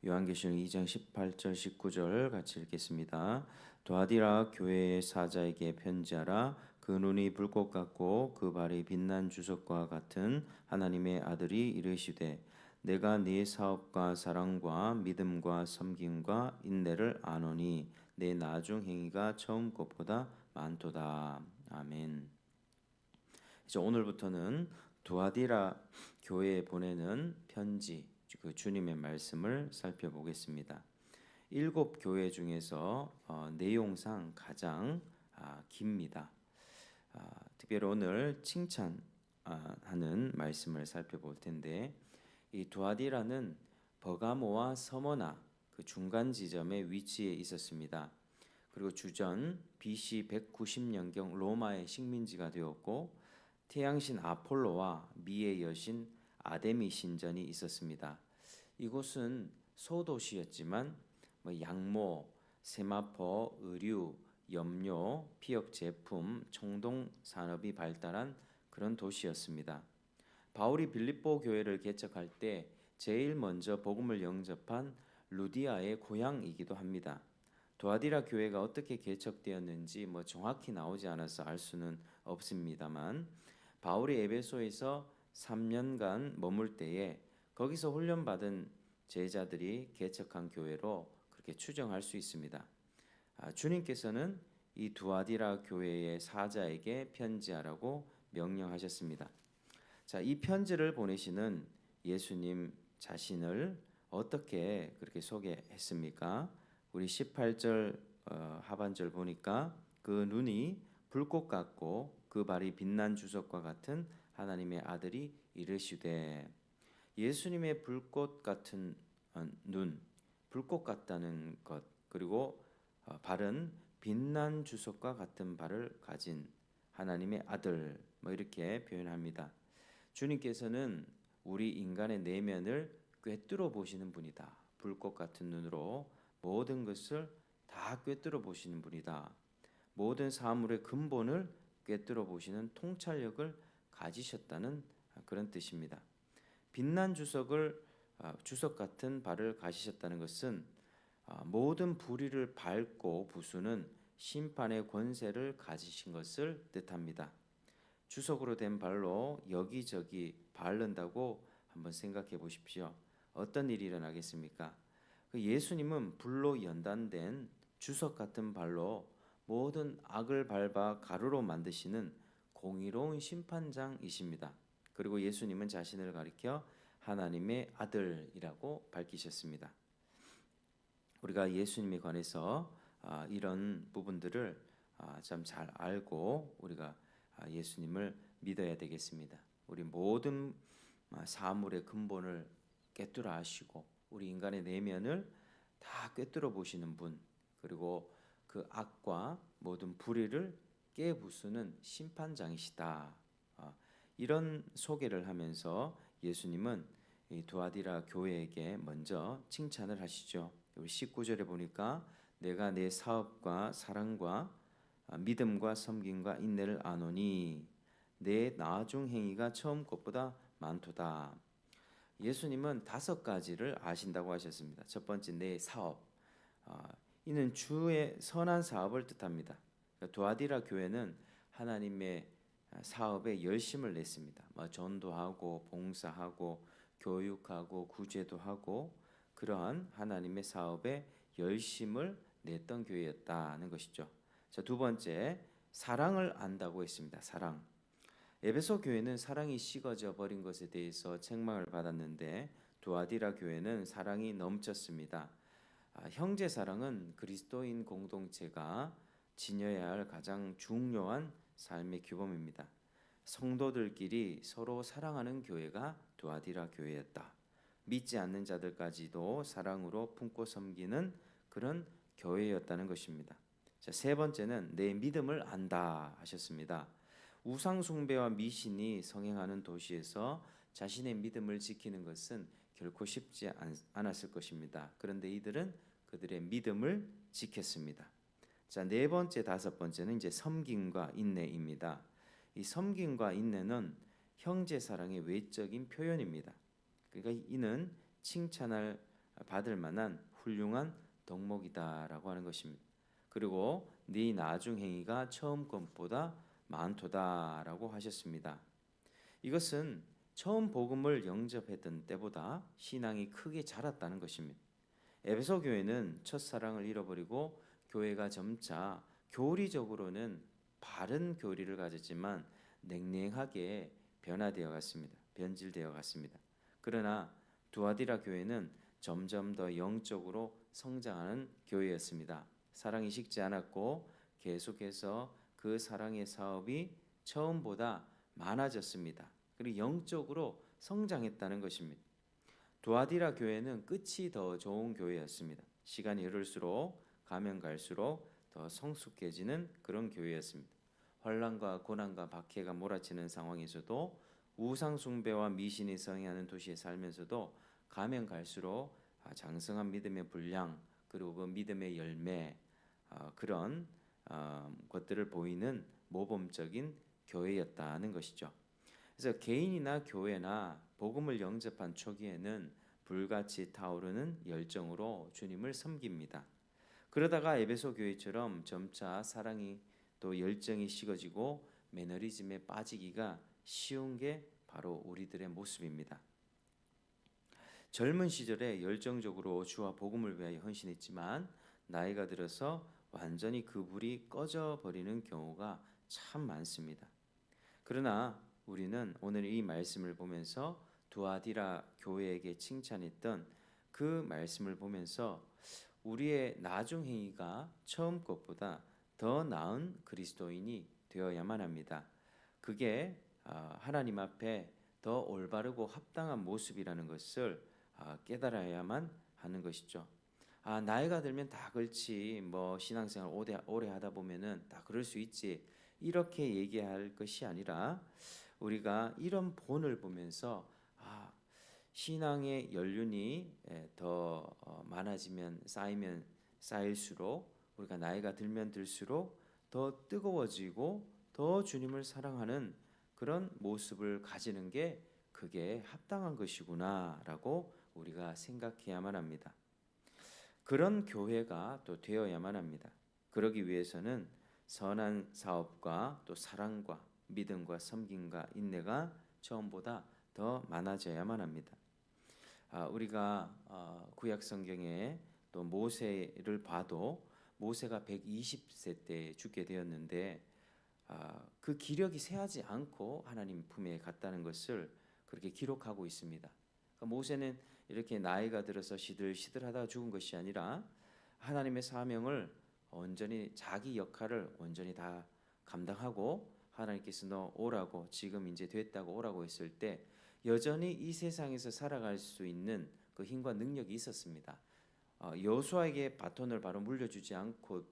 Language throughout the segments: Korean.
요한계시록 2장 18절 19절 같이 읽겠습니다. 도아디라 교회의 사자에게 편지하라. 그 눈이 불꽃 같고 그 발이 빛난 주석과 같은 하나님의 아들이 이르시되 내가 네 사업과 사랑과 믿음과 섬김과 인내를 아노니 내 나중 행위가 처음 것보다 많도다. 아멘. 이제 오늘부터는 두아디라 교회에 보내는 편지, 그 주님의 말씀을 살펴보겠습니다. 7교회 중에서 내용상 가장 깁니다. 특별히 오늘 칭찬하는 말씀을 살펴볼 텐데, 이 두아디라는 버가모와 서머나 그 중간 지점에 위치해 있었습니다. 그리고 주전 BC 190년경 로마의 식민지가 되었고, 태양신 아폴로와 미의 여신 아데미 신전이 있었습니다. 이곳은 소도시였지만 양모, 세마포, 의류, 염료, 피혁 제품, 청동 산업이 발달한 그런 도시였습니다. 바울이 빌립보 교회를 개척할 때 제일 먼저 복음을 영접한 루디아의 고향이기도 합니다. 도아디라 교회가 어떻게 개척되었는지 정확히 나오지 않아서 알 수는 없습니다만, 바울이 에베소에서 3년간 머물 때에 거기서 훈련받은 제자들이 개척한 교회로 그렇게 추정할 수 있습니다. 주님께서는 이 두아디라 교회의 사자에게 편지하라고 명령하셨습니다. 자, 이 편지를 보내시는 예수님 자신을 어떻게 그렇게 소개했습니까? 우리 18절 하반절 보니까 그 눈이 불꽃 같고 그 발이 빛난 주석과 같은 하나님의 아들이 이르시되, 예수님의 불꽃 같은 눈, 불꽃 같다는 것, 그리고 발은 빛난 주석과 같은 발을 가진 하나님의 아들, 이렇게 표현합니다. 주님께서는 우리 인간의 내면을 꿰뚫어 보시는 분이다. 불꽃 같은 눈으로 모든 것을 다 꿰뚫어 보시는 분이다. 모든 사물의 근본을 꿰뚫어 보시는 통찰력을 가지셨다는 그런 뜻입니다. 빛난 주석 같은 발을 가지셨다는 것은 모든 불의를 밟고 부수는 심판의 권세를 가지신 것을 뜻합니다. 주석으로 된 발로 여기저기 밟는다고 한번 생각해 보십시오. 어떤 일이 일어나겠습니까? 예수님은 불로 연단된 주석 같은 발로 모든 악을 밟아 가루로 만드시는 공의로운 심판장이십니다. 그리고 예수님은 자신을 가리켜 하나님의 아들이라고 밝히셨습니다. 우리가 예수님에 관해서 이런 부분들을 참 잘 알고 우리가 예수님을 믿어야 되겠습니다. 우리 모든 사물의 근본을 꿰뚫어 아시고 우리 인간의 내면을 다 꿰뚫어 보시는 분, 그리고 그 악과 모든 불의를 깨부수는 심판장이시다. 이런 소개를 하면서 예수님은 이 두아디라 교회에게 먼저 칭찬을 하시죠. 우리 19절에 보니까 내가 내 사업과 사랑과 믿음과 섬김과 인내를 아노니 내 나중 행위가 처음 것보다 많도다. 예수님은 5가지를 아신다고 하셨습니다. 첫 번째, 내 사업. 이는 주의 선한 사업을 뜻합니다. 두아디라 교회는 하나님의 사업에 열심을 냈습니다. 전도하고 봉사하고 교육하고 구제도 하고 그러한 하나님의 사업에 열심을 냈던 교회였다는 것이죠. 자, 두 번째, 사랑을 안다고 했습니다. 사랑. 에베소 교회는 사랑이 식어져 버린 것에 대해서 책망을 받았는데 두아디라 교회는 사랑이 넘쳤습니다. 형제 사랑은 그리스도인 공동체가 지녀야 할 가장 중요한 삶의 규범입니다. 성도들끼리 서로 사랑하는 교회가 두아디라 교회였다. 믿지 않는 자들까지도 사랑으로 품고 섬기는 그런 교회였다는 것입니다. 자, 세 번째는 내 믿음을 안다 하셨습니다. 우상 숭배와 미신이 성행하는 도시에서 자신의 믿음을 지키는 것은 결코 쉽지 않았을 것입니다. 그런데 이들은 그들의 믿음을 지켰습니다. 자, 네 번째, 다섯 번째는 이제 섬김과 인내입니다. 이 섬김과 인내는 형제 사랑의 외적인 표현입니다. 그러니까 이는 칭찬할 받을 만한 훌륭한 덕목이다라고 하는 것입니다. 그리고 네 나중 행위가 처음 것보다 많도다라고 하셨습니다. 이것은 처음 복음을 영접했던 때보다 신앙이 크게 자랐다는 것입니다. 에베소 교회는 첫사랑을 잃어버리고 교회가 점차 교리적으로는 바른 교리를 가졌지만 냉랭하게 변화되어 갔습니다. 변질되어 갔습니다. 그러나 두아디라 교회는 점점 더 영적으로 성장하는 교회였습니다. 사랑이 식지 않았고 계속해서 그 사랑의 사업이 처음보다 많아졌습니다. 그리고 영적으로 성장했다는 것입니다. 두아디라 교회는 끝이 더 좋은 교회였습니다. 시간이 흐를수록 가면 갈수록 더 성숙해지는 그런 교회였습니다. 환란과 고난과 박해가 몰아치는 상황에서도 우상 숭배와 미신이 성행하는 도시에 살면서도 가면 갈수록 장성한 믿음의 분량 그리고 그 믿음의 열매 그런 것들을 보이는 모범적인 교회였다는 것이죠. 그래서 개인이나 교회나 복음을 영접한 초기에는 불같이 타오르는 열정으로 주님을 섬깁니다. 그러다가 에베소 교회처럼 점차 사랑이 또 열정이 식어지고 매너리즘에 빠지기가 쉬운 게 바로 우리들의 모습입니다. 젊은 시절에 열정적으로 주와 복음을 위하여 헌신했지만 나이가 들어서 완전히 그 불이 꺼져 버리는 경우가 참 많습니다. 그러나 우리는 오늘 이 말씀을 보면서 두아디라 교회에게 칭찬했던 그 말씀을 보면서 우리의 나중 행위가 처음 것보다 더 나은 그리스도인이 되어야만 합니다. 그게 하나님 앞에 더 올바르고 합당한 모습이라는 것을 깨달아야만 하는 것이죠. 나이가 들면 다 그렇지 뭐 신앙생활 오래 하다 보면은 다 그럴 수 있지 이렇게 얘기할 것이 아니라 우리가 이런 본을 보면서 신앙의 연륜이 더 많아지면 쌓이면 쌓일수록 우리가 나이가 들면 들수록 더 뜨거워지고 더 주님을 사랑하는 그런 모습을 가지는 게 그게 합당한 것이구나라고 우리가 생각해야만 합니다. 그런 교회가 또 되어야만 합니다. 그러기 위해서는 선한 사업과 또 사랑과 믿음과 섬김과 인내가 처음보다 더 많아져야만 합니다. 우리가 구약 성경에 또 모세를 봐도 모세가 120세 때 죽게 되었는데 그 기력이 쇠하지 않고 하나님 품에 갔다는 것을 그렇게 기록하고 있습니다. 그러니까 모세는 이렇게 나이가 들어서 시들시들하다가 죽은 것이 아니라 하나님의 사명을 온전히 자기 역할을 온전히 다 감당하고 하나님께서 너 오라고 지금 이제 됐다고 오라고 했을 때 여전히 이 세상에서 살아갈 수 있는 그 힘과 능력이 있었습니다. 여호수아에게 바톤을 바로 물려주지 않고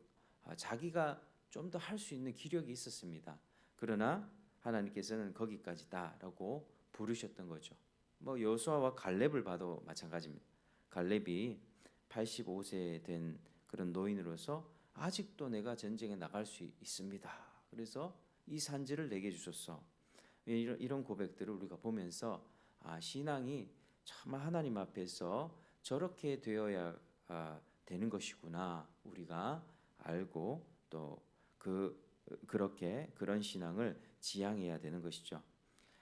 자기가 좀 더 할 수 있는 기력이 있었습니다. 그러나 하나님께서는 거기까지다라고 부르셨던 거죠. 뭐 여호수아와 갈렙을 봐도 마찬가지입니다. 갈렙이 85세 된 그런 노인으로서 아직도 내가 전쟁에 나갈 수 있습니다. 그래서 이 산지를 내게 주셨어. 이런 고백들을 우리가 보면서 신앙이 참 하나님 앞에서 저렇게 되어야 되는 것이구나 우리가 알고 또 그렇게 그런 신앙을 지향해야 되는 것이죠.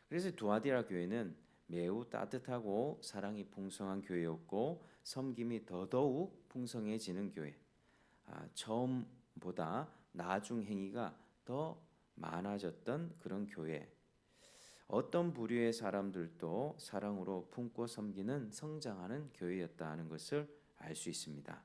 그래서 두아디라 교회는 매우 따뜻하고 사랑이 풍성한 교회였고 섬김이 더더욱 풍성해지는 교회. 처음보다 나중 행위가 더 많아졌던 그런 교회. 어떤 부류의 사람들도 사랑으로 품고 섬기는 성장하는 교회였다는 것을 알 수 있습니다.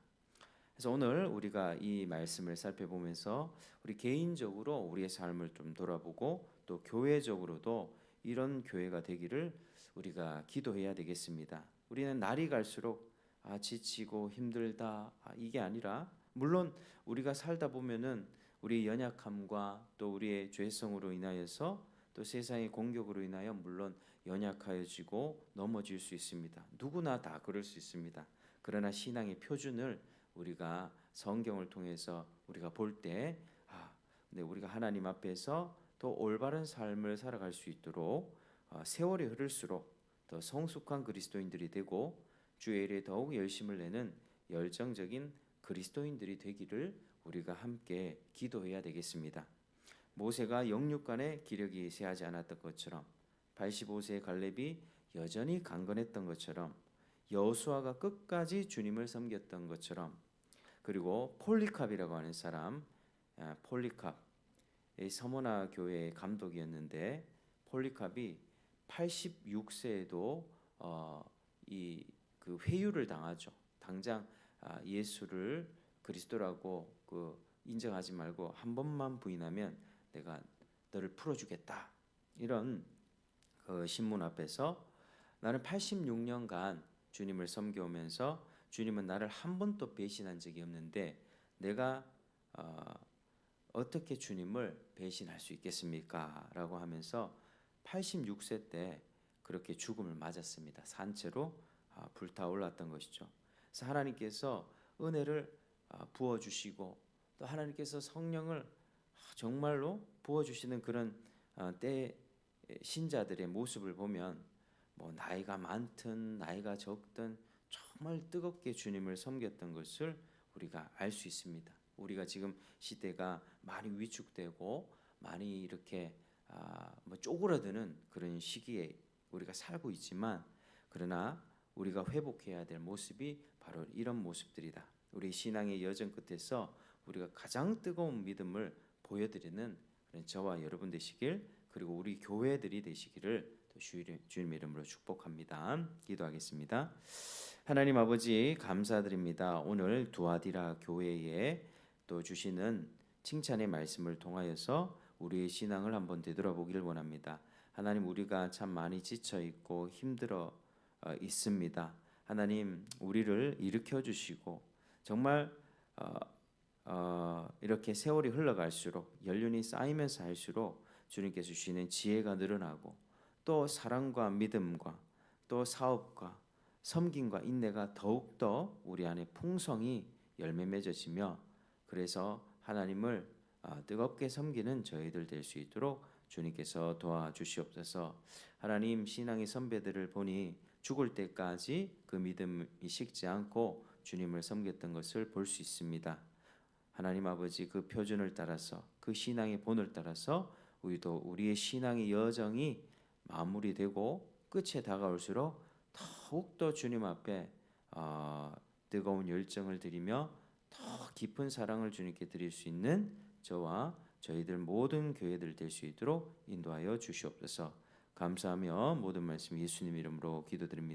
그래서 오늘 우리가 이 말씀을 살펴보면서 우리 개인적으로 우리의 삶을 좀 돌아보고 또 교회적으로도 이런 교회가 되기를 우리가 기도해야 되겠습니다. 우리는 날이 갈수록 지치고 힘들다 이게 아니라 물론 우리가 살다 보면은 우리의 연약함과 또 우리의 죄성으로 인하여서 또 세상의 공격으로 인하여 물론 연약하여지고 넘어질 수 있습니다. 누구나 다 그럴 수 있습니다. 그러나 신앙의 표준을 우리가 성경을 통해서 우리가 볼 때 네, 우리가 하나님 앞에서 더 올바른 삶을 살아갈 수 있도록 세월이 흐를수록 더 성숙한 그리스도인들이 되고 주의 일에 더욱 열심을 내는 열정적인 그리스도인들이 되기를 우리가 함께 기도해야 되겠습니다. 모세가 영육간에 기력이 쇠하지 않았던 것처럼 85세의 갈렙이 여전히 강건했던 것처럼 여호수아가 끝까지 주님을 섬겼던 것처럼 그리고 폴리캅이라고 하는 사람 폴리캅 서머나 교회의 감독이었는데 폴리캅이 86세에도 이 그 회유를 당하죠. 당장 예수를 그리스도라고 인정하지 말고 한 번만 부인하면 내가 너를 풀어주겠다. 이런 신문 앞에서 나는 86년간 주님을 섬겨오면서 주님은 나를 한 번도 배신한 적이 없는데 내가 어떻게 주님을 배신할 수 있겠습니까? 라고 하면서 86세 때 그렇게 죽음을 맞았습니다. 산채로 불타올랐던 것이죠. 그래서 하나님께서 은혜를 부어주시고 또 하나님께서 성령을 정말로 부어주시는 그런 때 신자들의 모습을 보면 뭐 나이가 많든 나이가 적든 정말 뜨겁게 주님을 섬겼던 것을 우리가 알 수 있습니다. 우리가 지금 시대가 많이 위축되고 많이 이렇게 뭐 쪼그라드는 그런 시기에 우리가 살고 있지만 그러나 우리가 회복해야 될 모습이 바로 이런 모습들이다. 우리 신앙의 여정 끝에서 우리가 가장 뜨거운 믿음을 보여드리는 그런 저와 여러분 되시길 그리고 우리 교회들이 되시기를 주님 이름으로 축복합니다. 기도하겠습니다. 하나님 아버지 감사드립니다. 오늘 두아디라 교회에 또 주시는 칭찬의 말씀을 통하여서 우리의 신앙을 한번 되돌아보기를 원합니다. 하나님 우리가 참 많이 지쳐 있고 힘들어 있습니다. 하나님 우리를 일으켜 주시고 정말 이렇게 세월이 흘러갈수록 연륜이 쌓이면서 할수록 주님께서 주시는 지혜가 늘어나고 또 사랑과 믿음과 또 사업과 섬김과 인내가 더욱더 우리 안에 풍성히 열매 맺어지며 그래서 하나님을 뜨겁게 섬기는 저희들 될 수 있도록 주님께서 도와주시옵소서. 하나님 신앙의 선배들을 보니 죽을 때까지 그 믿음이 식지 않고 주님을 섬겼던 것을 볼 수 있습니다. 하나님 아버지 그 표준을 따라서 그 신앙의 본을 따라서 우리도 우리의 신앙의 여정이 마무리되고 끝에 다가올수록 더욱더 주님 앞에 뜨거운 열정을 드리며 더 깊은 사랑을 주님께 드릴 수 있는 저와 저희들 모든 교회들 될 수 있도록 인도하여 주시옵소서. 감사하며 모든 말씀 예수님 이름으로 기도드립니다.